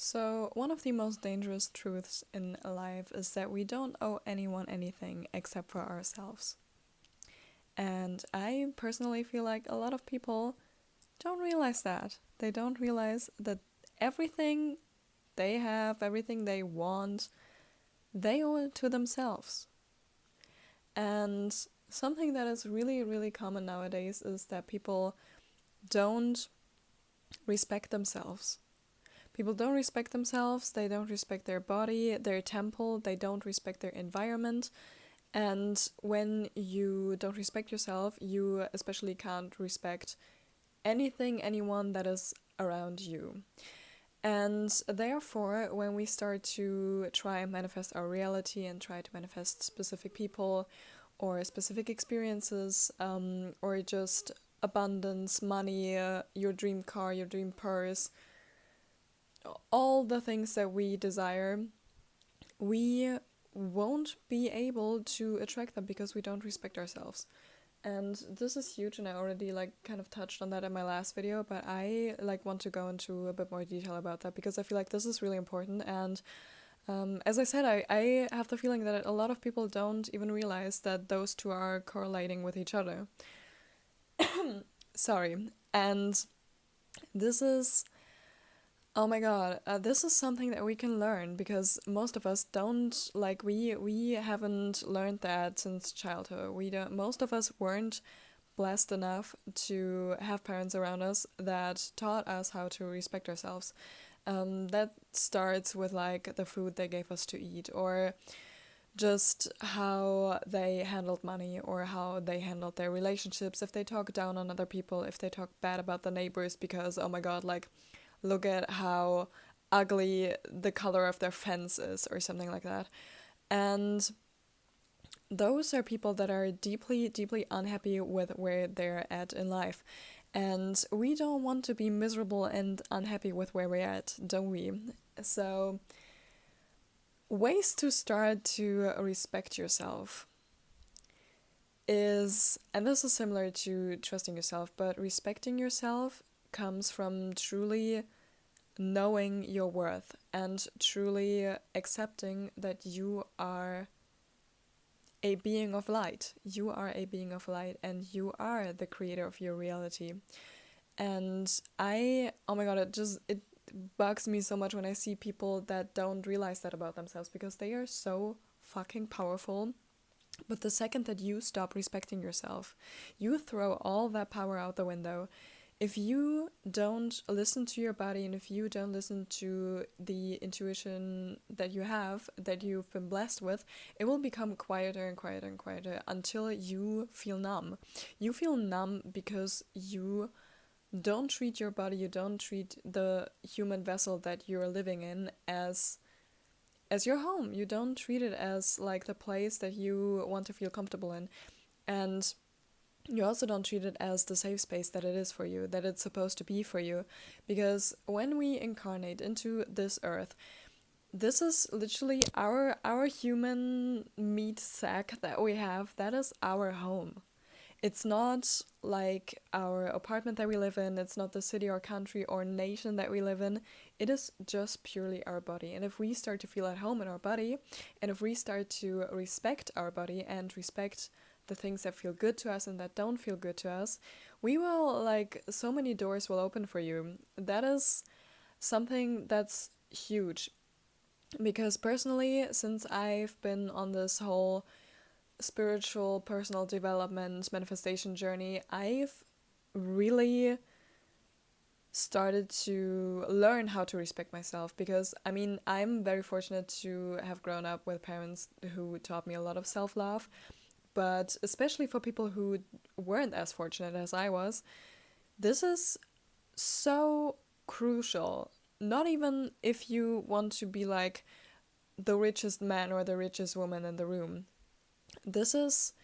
So, one of the most dangerous truths in life is that we don't owe anyone anything except for ourselves. And I personally feel like a lot of people don't realize that. They don't realize that everything they have, everything they want, they owe it to themselves. And something that is really, really common nowadays is that people don't respect themselves. People don't respect themselves, they don't respect their body, their temple, they don't respect their environment. And when you don't respect yourself, you especially can't respect anything, anyone that is around you. And therefore, when we start to try and manifest our reality and try to manifest specific people or specific experiences, or just abundance, money, your dream car, your dream purse, all the things that we desire, we won't be able to attract them because we don't respect ourselves. And this is huge, and I already kind of touched on that in my last video, but I want to go into a bit more detail about that because I feel like this is really important. And as I said, I have the feeling that a lot of people don't even realize that those two are correlating with each other. Sorry. And this is, oh my god, this is something that we can learn because most of us don't, we haven't learned that since childhood. Most of us weren't blessed enough to have parents around us that taught us how to respect ourselves. That starts with the food they gave us to eat, or just how they handled money, or how they handled their relationships, if they talk down on other people, if they talk bad about the neighbors because, oh my god, look at how ugly the color of their fence is, or something like that. And those are people that are deeply, deeply unhappy with where they're at in life. And we don't want to be miserable and unhappy with where we're at, don't we? So, ways to start to respect yourself is, and this is similar to trusting yourself, but respecting yourself comes from truly knowing your worth and truly accepting that you are a being of light. You are a being of light and you are the creator of your reality. And oh my god, it bugs me so much when I see people that don't realize that about themselves because they are so fucking powerful. But the second that you stop respecting yourself, you throw all that power out the window. If you don't listen to your body and if you don't listen to the intuition that you have, that you've been blessed with, it will become quieter and quieter and quieter until you feel numb. You feel numb because you don't treat your body, you don't treat the human vessel that you're living in as your home. You don't treat it as the place that you want to feel comfortable in. And you also don't treat it as the safe space that it is for you, that it's supposed to be for you. Because when we incarnate into this earth, this is literally our human meat sack that we have. That is our home. It's not like our apartment that we live in, it's not the city or country or nation that we live in. It is just purely our body. And if we start to feel at home in our body, and if we start to respect our body and respect the things that feel good to us and that don't feel good to us, we will, so many doors will open for you. That is something that's huge. Because personally, since I've been on this whole spiritual personal development manifestation journey, I've really started to learn how to respect myself because I'm very fortunate to have grown up with parents who taught me a lot of self-love, but especially for people who weren't as fortunate as I was, this is so crucial. Not even if you want to be the richest man or the richest woman in the room. This is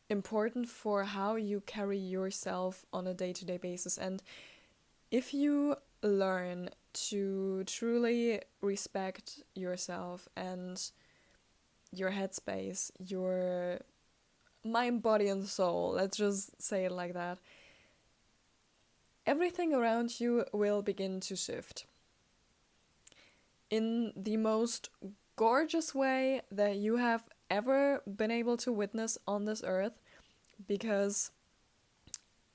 important for how you carry yourself on a day-to-day basis. And if you learn to truly respect yourself and your headspace, your mind, body, and soul, let's just say it like that, everything around you will begin to shift. in the most gorgeous way that you have ever been able to witness on this earth. Because,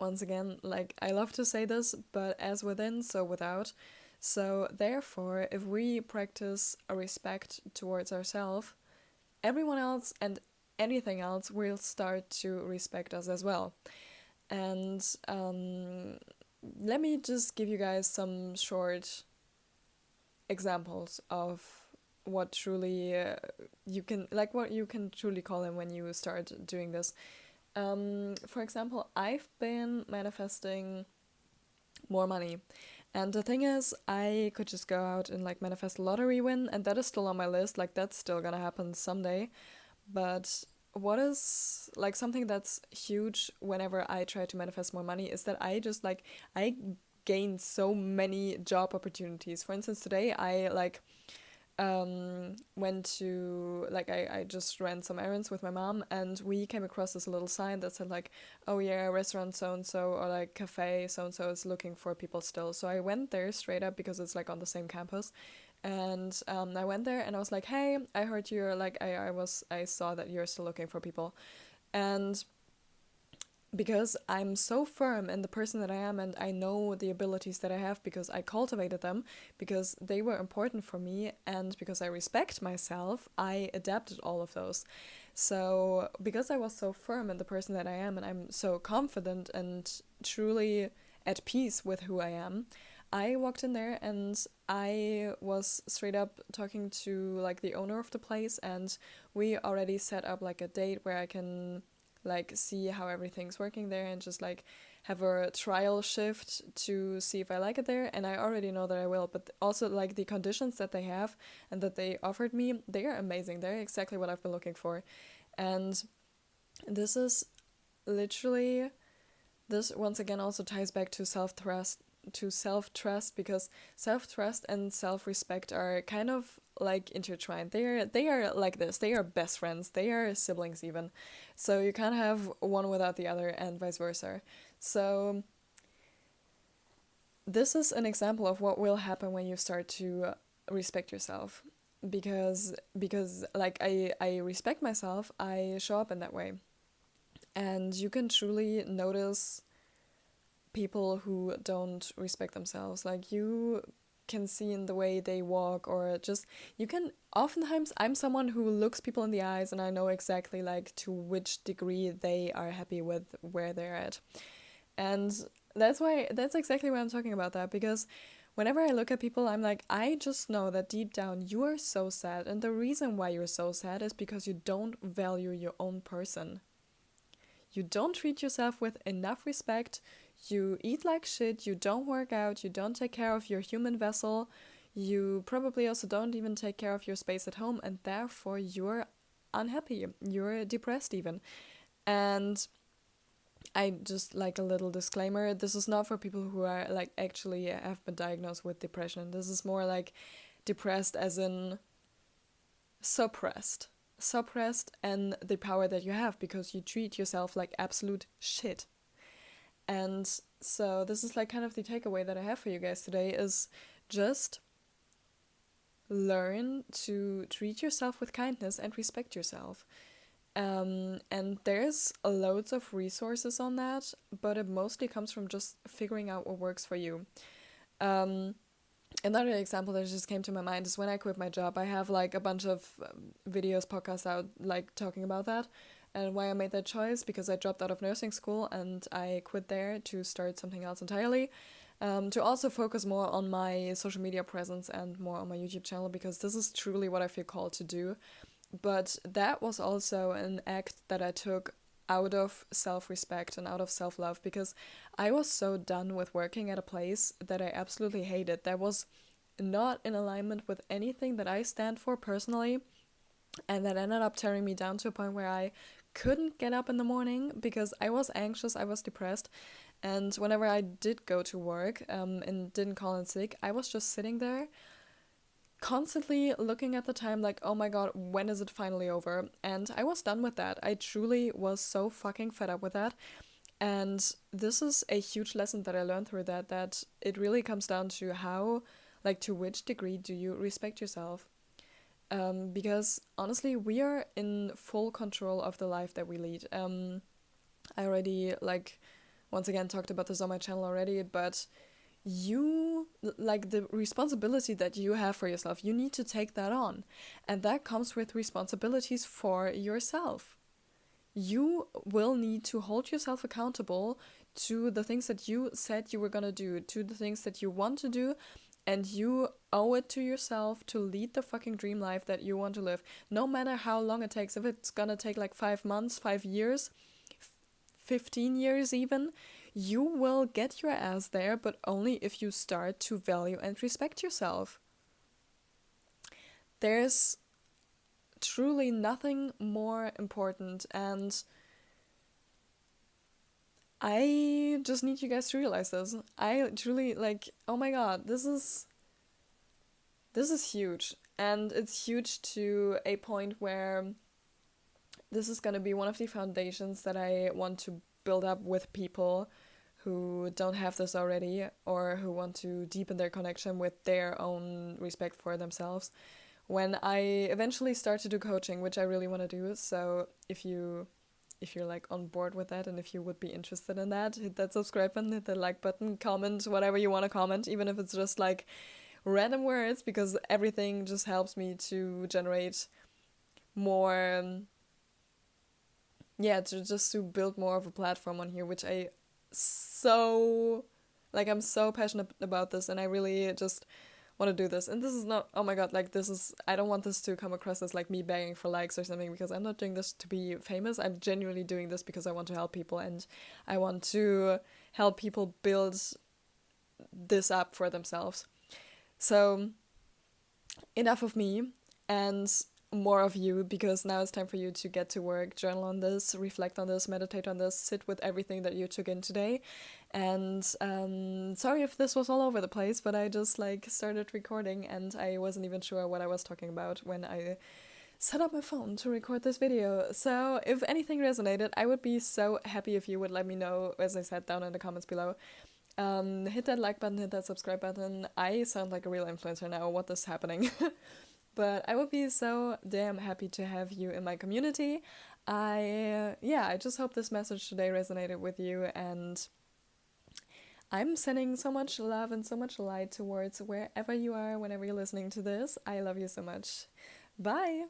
once again, like, I love to say this, but as within, so without. So, therefore, if we practice a respect towards ourselves, everyone else and anything else will start to respect us as well. And let me just give you guys some short examples of what truly you can, like, what you can truly call them when you start doing this. For example, I've been manifesting more money. And the thing is, I could just go out and like manifest a lottery win, and that is still on my list. Like, that's still gonna happen someday. But what is like something that's huge whenever I try to manifest more money is that I just like, I gain so many job opportunities. For instance, today I like went to like I just ran some errands with my mom, and we came across this little sign that said like, oh yeah, restaurant so and so or like cafe so and so is looking for people still. So I went there straight up because it's like on the same campus. And I went there and I was like, hey, I heard you're like, I saw that you're still looking for people. And because I'm so firm in the person that I am, and I know the abilities that I have because I cultivated them, because they were important for me, and because I respect myself, I adapted all of those. So, because I was so firm in the person that I am, and I'm so confident and truly at peace with who I am, I walked in there and I was straight up talking to like the owner of the place, and we already set up like a date where I can like see how everything's working there and just like have a trial shift to see if I like it there. And I already know that I will, but also like the conditions that they have and that they offered me, they are amazing. They're exactly what I've been looking for. And this is literally, this once again also ties back to self-trust, because self-trust and self-respect are kind of like intertwined. They are like this. They are best friends. They are siblings even. So you can't have one without the other and vice versa. So this is an example of what will happen when you start to respect yourself. Because like I respect myself, I show up in that way. And you can truly notice people who don't respect themselves. Like, you can see in the way they walk, or just, you can, oftentimes I'm someone who looks people in the eyes and I know exactly like to which degree they are happy with where they're at. And that's exactly why I'm talking about that, because whenever I look at people, I'm like, I just know that deep down you are so sad, and the reason why you're so sad is because you don't value your own person. You don't treat yourself with enough respect. You eat like shit, you don't work out, you don't take care of your human vessel, you probably also don't even take care of your space at home, and therefore you're unhappy, you're depressed even. And I just like a little disclaimer, this is not for people who are like actually have been diagnosed with depression. This is more like depressed as in suppressed. Suppressed and the power that you have because you treat yourself like absolute shit. And so this is like kind of the takeaway that I have for you guys today is just learn to treat yourself with kindness and respect yourself. And there's loads of resources on that, but it mostly comes from just figuring out what works for you. Another example that just came to my mind is when I quit my job. I have like a bunch of videos, podcasts out like talking about that and why I made that choice, because I dropped out of nursing school and I quit there to start something else entirely. To also focus more on my social media presence and more on my YouTube channel, because this is truly what I feel called to do. But that was also an act that I took out of self-respect and out of self-love, because I was so done with working at a place that I absolutely hated. That was not in alignment with anything that I stand for personally, and that ended up tearing me down to a point where I couldn't get up in the morning because I was anxious, I was depressed. And whenever I did go to work and didn't call in sick, I was just sitting there constantly looking at the time like, oh my god, when is it finally over? And I was done with that. I truly was so fucking fed up with that. And this is a huge lesson that I learned through that it really comes down to how Like, to which degree do you respect yourself? Because honestly, we are in full control of the life that we lead. I already, like, once again talked about this on my channel already, but you, like, the responsibility that you have for yourself, you need to take that on. And that comes with responsibilities for yourself. You will need to hold yourself accountable to the things that you said you were gonna do, to the things that you want to do, and you owe it to yourself to lead the fucking dream life that you want to live. No matter how long it takes, if it's gonna take like 5 months, 5 years, 15 years even, you will get your ass there, but only if you start to value and respect yourself. There's truly nothing more important, and I just need you guys to realize this. I truly, like, oh my god, this is huge. And it's huge to a point where this is going to be one of the foundations that I want to build up with people who don't have this already, or who want to deepen their connection with their own respect for themselves. When I eventually start to do coaching, which I really want to do, so if you're like on board with that, and if you would be interested in that, hit that subscribe button, hit that like button, comment whatever you want to comment, even if it's just like random words, because everything just helps me to generate more, to build more of a platform on here, which I'm so passionate about this, and I really just want to do this. And this is not, oh my god, like, I don't want this to come across as like me begging for likes or something, because I'm not doing this to be famous. I'm genuinely doing this because I want to help people, and I want to help people build this up for themselves. So enough of me and more of you, because now it's time for you to get to work, journal on this, reflect on this, meditate on this, sit with everything that you took in today. And sorry if this was all over the place, but I just like started recording and I wasn't even sure what I was talking about when I set up my phone to record this video. So if anything resonated, I would be so happy if you would let me know, as I said, down in the comments below. Hit that like button, hit that subscribe button. I sound like a real influencer now. What is happening? But I would be so damn happy to have you in my community. I just hope this message today resonated with you, and I'm sending so much love and so much light towards wherever you are, whenever you're listening to this. I love you so much. Bye!